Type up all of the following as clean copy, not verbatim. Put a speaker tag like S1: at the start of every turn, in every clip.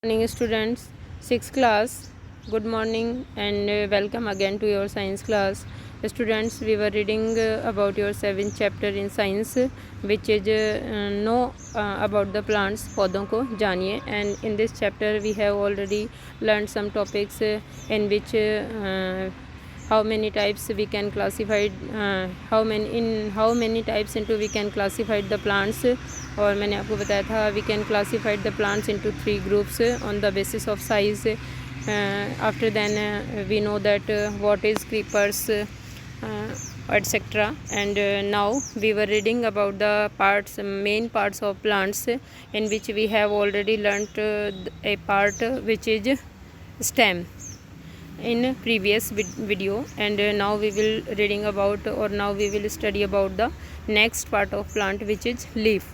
S1: Morning students, 6th class. Good morning and welcome again to your science class. Students, we were reading about your 7th chapter in science, which is know about the plants, पौधों को जानिए. And in this chapter we have already learned some topics in which how many types we can classify, how many types into we can classify the plants. और मैंने आपको बताया था we can classified the plants into 3 groups on the basis of size. After then we know that what is creepers etc. And now we were reading about the main parts of plants, in which we have already learnt a part which is stem in previous video. And now we will reading about, or now we will study about the next part of plant, which is leaf.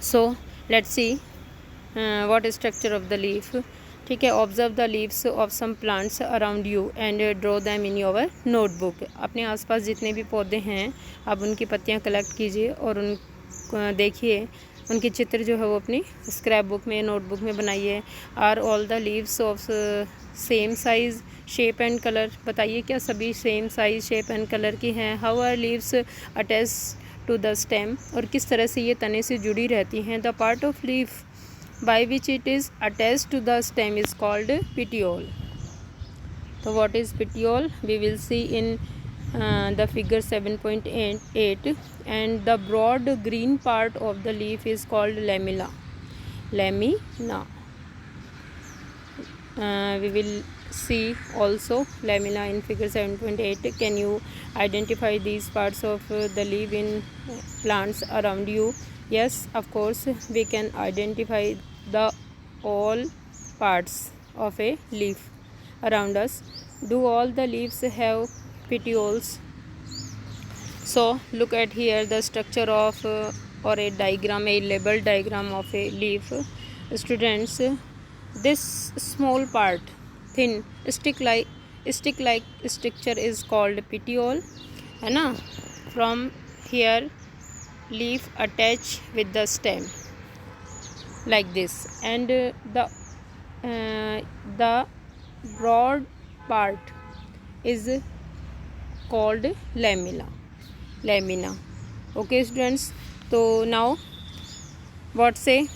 S1: So let's see what is structure of the leaf. ठीक है. Observe the leaves of some plants around you and draw them in your notebook. अपने आसपास जितने भी पौधे हैं आप उनकी पत्तियां कलेक्ट कीजिए और उन देखिए, उनके चित्र जो है वो अपनी स्क्रैप बुक में, नोटबुक में बनाइए. Are all the leaves of same size, shape and colour. बताइए क्या सभी same size, shape and colour की हैं. How are leaves attach to the stem, और किस तरह से ये तने से जुड़ी रहती हैं. The part of leaf by which it is attached to the stem is called petiole. So what is petiole? We will see in the figure 7.8. And the broad green part of the leaf is called lamina. Lamina. We will see also lamina in figure 7.8. Can you identify these parts of the leaf in plants around you? Yes, of course we can identify the all parts of a leaf around us. Do all the leaves have petioles? So look at here the structure of or a diagram, a label diagram of a leaf. Students, this small part, thin stick like structure is called petiole, है ना. From here leaf attach with the stem like this, and the broad part is called lamina. Okay students, so now what say,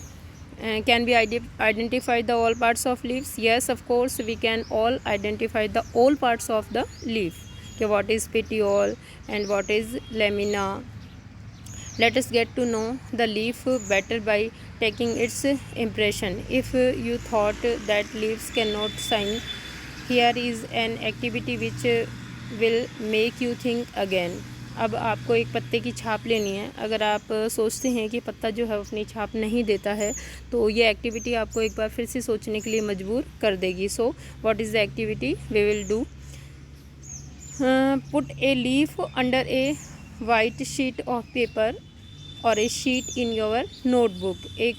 S1: can we identify the all parts of leaves? Yes, of course we can all identify the all parts of the leaf. Okay, what is petiole and what is lamina. Let us get to know the leaf better by taking its impression. If you thought that leaves cannot shine, here is an activity which will make you think again. अब आपको एक पत्ते की छाप लेनी है. अगर आप सोचते हैं कि पत्ता जो है अपनी छाप नहीं देता है, तो ये एक्टिविटी आपको एक बार फिर से सोचने के लिए मजबूर कर देगी. So what is the activity we will do? Put a leaf under a white sheet of paper or a sheet in your notebook. एक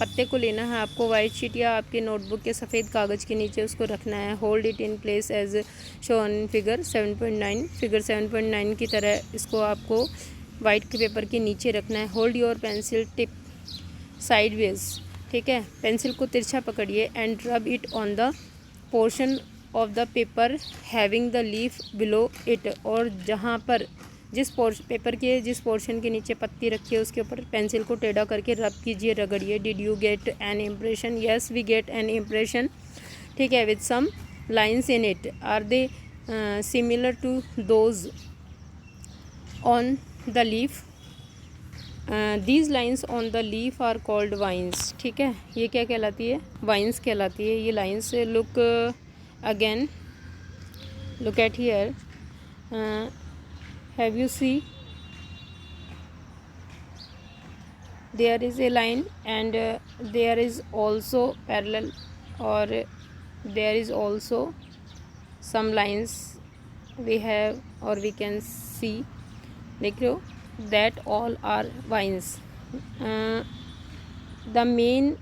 S1: पत्ते को लेना है आपको, वाइट शीट या आपके नोटबुक के सफ़ेद कागज़ के नीचे उसको रखना है. Hold it in place as shown in figure 7.9. Figure 7.9 की तरह इसको आपको वाइट के पेपर के नीचे रखना है. Hold your pencil tip sideways. ठीक है, पेंसिल को तिरछा पकड़िए. And rub it on the portion of the paper having the leaf below it. और जहाँ पर जिस पेपर के जिस पोर्शन के नीचे पत्ती रखी है उसके ऊपर पेंसिल को टेढ़ा करके रब कीजिए, रगड़िए. Did you get an impression? Yes, we get an impression. ठीक है, with some lines in it. Are they similar to those on the leaf? These lines on the leaf are called veins. ठीक है, ये क्या कहलाती है? Wines कहलाती है ये lines. Look again, look at here. Have you see? There is a line and there is also parallel, or there is also some lines we have, or we can see. देख रहे हो, that all are vines. The main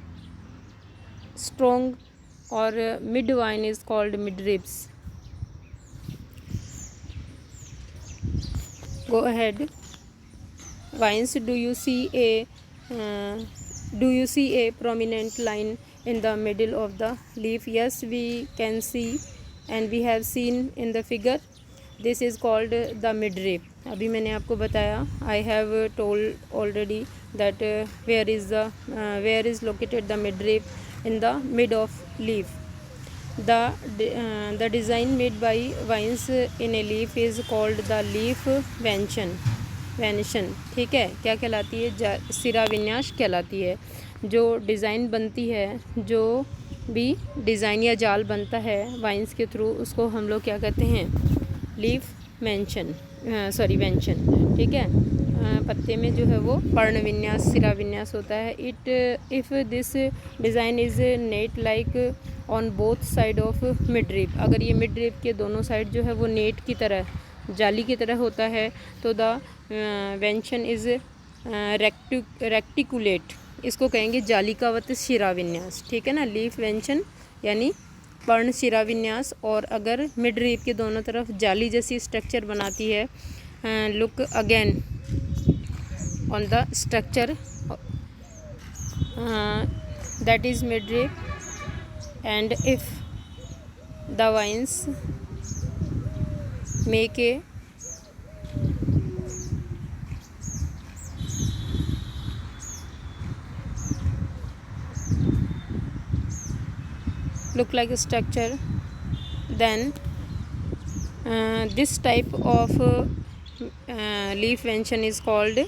S1: strong or mid vine is called midribs. Go ahead. Vines, do you see a prominent line in the middle of the leaf. Yes, we can see and we have seen in the figure. This is called the midrib. अभी मैंने आपको बताया, I have told already that where is located the midrib in the mid of leaf. The design made by vines in a leaf is called the leaf वेंशन. ठीक है, क्या कहलाती है? सिरा विन्यास कहलाती है. जो डिज़ाइन बनती है, जो भी डिज़ाइन या जाल बनता है वाइन्स के थ्रू, उसको हम लोग क्या कहते हैं? लीफ वेंशन. ठीक है. पत्ते में जो है वो पर्ण विन्यास, सिरा विन्यास होता है. If this design is net like on both side of midrib. अगर ये मिडरिप के दोनों साइड जो है वो नेट की तरह, जाली की तरह होता है, तो द वेंशन इज़ रेक्टिकुलेट. इसको कहेंगे जालिकावत शिरा विन्यास. ठीक है ना. लीफ वेंशन यानी पर्ण शिरा विन्यास. और अगर मिड रीप के दोनों तरफ जाली जैसी स्ट्रक्चर बनाती है, look again on the structure that is midrib. And if the veins make a look like a structure, then this type of leaf vention is called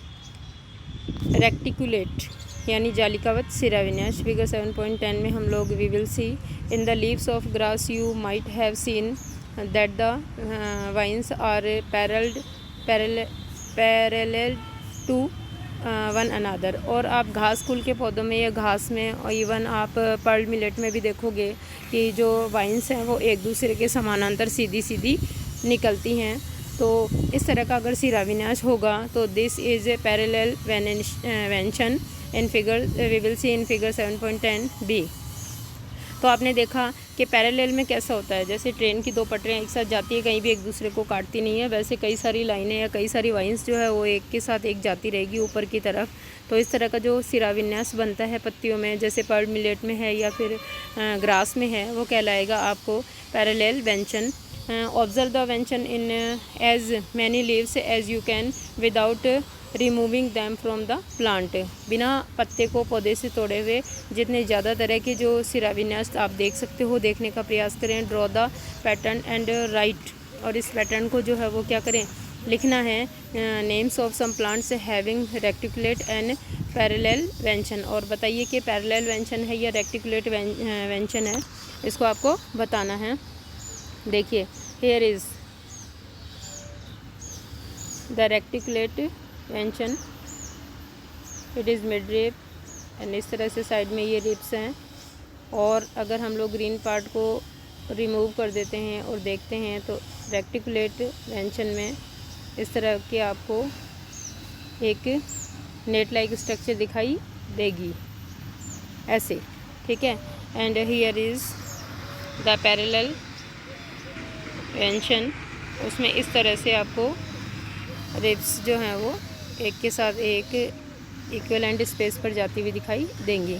S1: reticulate यानी जालिकावत सिरा विन्यास. फिगर 7.10 में हम लोग we will see in the leaves of grass you might have seen that the veins are parallel to one another. और आप घास कुल के पौधों में या घास में, और इवन आप पर्ल मिलेट में भी देखोगे कि जो वाइन्स हैं वो एक दूसरे के समानांतर सीधी सीधी निकलती हैं. तो इस तरह का अगर सिरा विन्यास होगा तो this is a parallel venation in figure we will see in figure 7.10 B. तो आपने देखा कि पैरेलल में कैसा होता है, जैसे ट्रेन की दो पटरियाँ एक साथ जाती है, कहीं भी एक दूसरे को काटती नहीं है, वैसे कई सारी लाइनें या कई सारी वाइन्स जो है वो एक के साथ एक जाती रहेगी ऊपर की तरफ. तो इस तरह का जो सिरा विन्यास बनता है पत्तियों में, जैसे पर्ल मिलेट में है या फिर ग्रास में है, वो कहलाएगा आपको parallel venation. Observe the venation in as many leaves as you can without removing them from the plant. बिना पत्ते को पौधे से तोड़े हुए जितने ज़्यादा तरह के जो सिरा विन्यास आप देख सकते हो, देखने का प्रयास करें. Draw the pattern and right. और इस पैटर्न को जो है वो क्या करें, लिखना है. Names of some plants having reticulate and parallel venation. और बताइए कि पैरेलल वेंशन है या रेक्टिकुलेट वेंशन है, इसको आपको बताना है. देखिए, here is the reticulate venation, it is midrib. And इस तरह से साइड में ये रिप्स हैं. और अगर हम लोग ग्रीन पार्ट को रिमूव कर देते हैं और देखते हैं तो रेक्टिकुलेट वेंशन में इस तरह के आपको एक नेट लाइक स्ट्रक्चर दिखाई देगी ऐसे. ठीक है. And here is the parallel venation. उसमें इस तरह से आपको रिप्स जो हैं वो एक के साथ एक इक्विवेलेंट स्पेस पर जाती हुई दिखाई देंगी.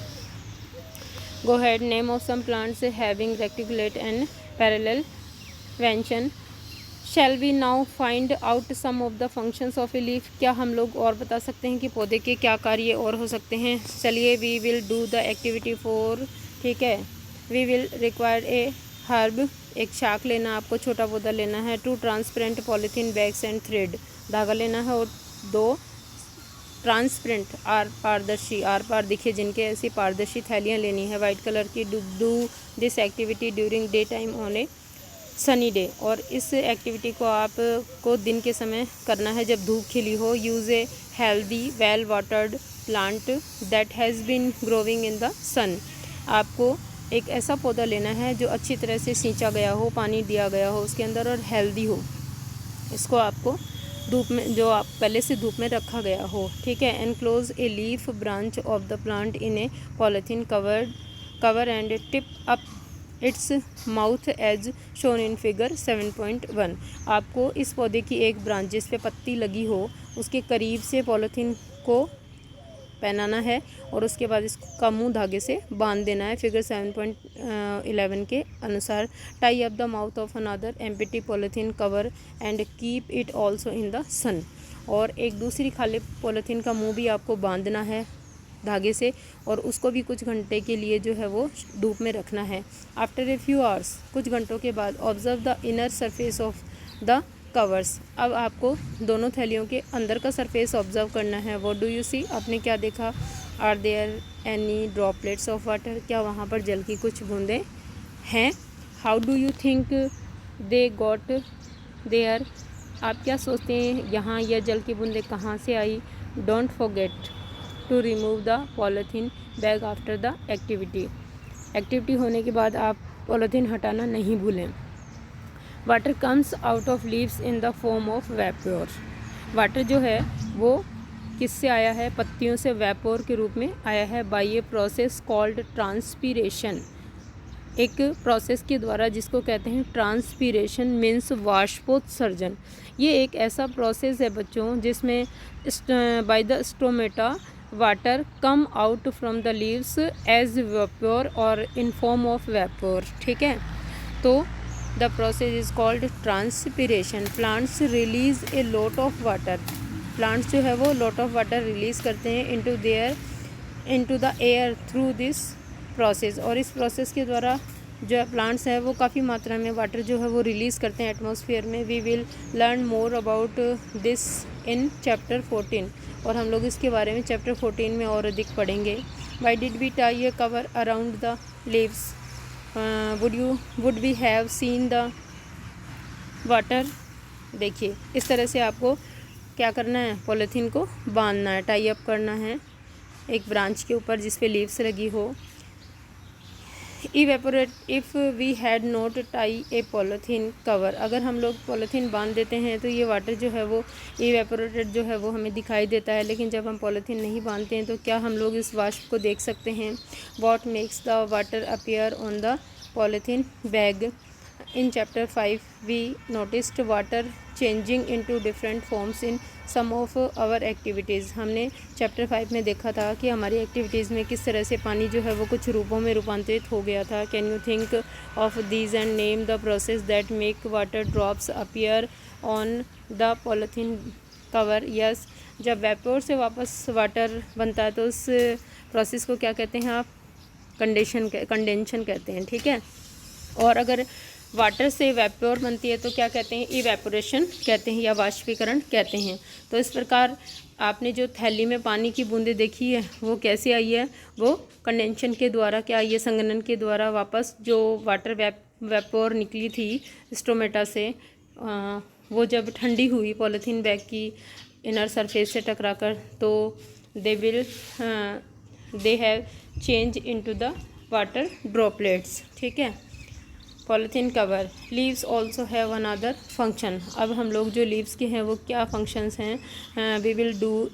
S1: Go ahead. Name of some plants having reticulate and parallel venation. Shall we now find out some of the functions of a leaf. क्या हम लोग और बता सकते हैं कि पौधे के क्या कार्य और हो सकते हैं. चलिए, we will do the activity 4. ठीक है. We will require a herb. एक शाक लेना, आपको छोटा पौधा लेना है. 2 transparent polythene bags and thread. धागा लेना है. और 2 ट्रांसपेरेंट पारदर्शी, आर पार दिखे जिनके ऐसी पारदर्शी थैलियाँ लेनी है वाइट कलर की. Do this activity during day time on A sunny day. और इस एक्टिविटी को आपको दिन के समय करना है जब धूप खिली हो. Use a healthy well watered plant that has been growing in the sun. आपको एक ऐसा पौधा लेना है जो अच्छी तरह से सींचा गया हो, पानी दिया गया हो उसके अंदर और हेल्दी हो. इसको आपको धूप में, जो आप पहले से धूप में रखा गया हो. ठीक है. Enclose a leaf branch of the plant in a polythene cover and tip up its mouth as shown in figure 7.1. आपको इस पौधे की एक ब्रांच जिस पे पत्ती लगी हो उसके करीब से पॉलीथीन को पहनाना है और उसके बाद इसका मुंह धागे से बांध देना है। फिगर 7.11 के अनुसार tie up the mouth of another empty polythene cover and keep it also in the sun. और एक दूसरी खाली पॉलीथीन का मुंह भी आपको बांधना है धागे से और उसको भी कुछ घंटे के लिए जो है वो धूप में रखना है। आफ्टर ए फ्यू आवर्स, कुछ घंटों के बाद, observe the inner surface of the covers. अब आपको दोनों थैलियों के अंदर का सरफेस ऑब्जर्व करना है। व्हाट डू यू सी, आपने क्या देखा? Are there any droplets of water, क्या वहाँ पर जल की कुछ बूंदें हैं? How do you think they got there, आप क्या सोचते हैं यहाँ यह जल की बूंदें कहाँ से आई? Don't forget to remove the polythene bag after the activity होने के बाद आप पॉलीथीन हटाना नहीं भूलें। Water comes out of leaves in the form of vapour, water जो है वो किससे आया है? पत्तियों से वेपोर के रूप में आया है। By a process called transpiration, एक प्रोसेस के द्वारा जिसको कहते हैं ट्रांसपीरेशन मीन्स वाष्पोत्सर्जन। ये एक ऐसा प्रोसेस है बच्चों जिसमें by the stomata water come out from the leaves as vapour और इन फॉर्म ऑफ वेपोर। ठीक है, तो the process is called transpiration. Plants release a lot of water, plants जो है वो लॉट ऑफ वाटर रिलीज करते हैं into the air through this process. और इस प्रोसेस के द्वारा जो प्लांट्स है वो काफ़ी मात्रा में वाटर जो है वो रिलीज़ करते हैं एटमॉस्फेयर में। We will learn more about this in chapter 14, और हम लोग इसके बारे में चैप्टर 14 में और अधिक पढ़ेंगे। Why did we tie a cover around the leaves, would we have seen the water. देखिए इस तरह से आपको क्या करना है, पॉलीथीन को बांधना है, टाई अप करना है एक ब्रांच के ऊपर जिस पे लीव्स लगी हो। Evaporate if we had not tie a polythene cover, अगर हम लोग पॉलीथीन बांध देते हैं तो ये वाटर जो है वो इवेपोरेटेड जो है वो हमें दिखाई देता है, लेकिन जब हम पॉलीथीन नहीं बांधते हैं तो क्या हम लोग इस वाष्प को देख सकते हैं? What makes the water appear on the polythene bag. In chapter 5 we noticed water changing into different forms in some of our activities. हमने चैप्टर 5 में देखा था कि हमारी एक्टिविटीज़ में किस तरह से पानी जो है वो कुछ रूपों में रूपांतरित हो गया था। Can you think of these and name the process that make water drops appear on the polythene cover. Yes, जब वेपोर से वापस वाटर बनता है तो उस प्रोसेस को क्या कहते हैं आप? कंडेंशन कहते हैं। ठीक है, और अगर वाटर से वेपोर बनती है तो क्या कहते हैं? इवेपोरेशन कहते हैं या वाष्पीकरण कहते हैं। तो इस प्रकार आपने जो थैली में पानी की बूंदें देखी है वो कैसे आई है? वो कंडेंशन के द्वारा क्या आई है? संघनन के द्वारा वापस जो वाटर वेपोर निकली थी स्टोमेटा से, वो जब ठंडी हुई पॉलीथीन बैग की इनर सरफेस से टकराकर, तो they have change into the water droplets. ठीक है, polythene cover. Leaves also have another function. अब हम लोग जो लीव्स के हैं वो क्या फंक्शंस हैं वी विल डू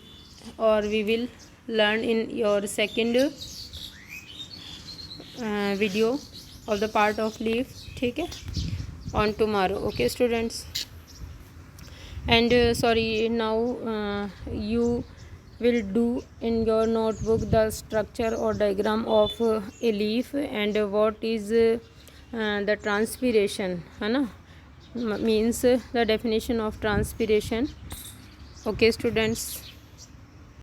S1: और we will learn in your second video of the part of leave. ठीक है, on tomorrow. Okay students, and sorry now you will do in your notebook the structure or diagram of a leaf and what is the transpiration, है ना, means the definition of transpiration. Okay students.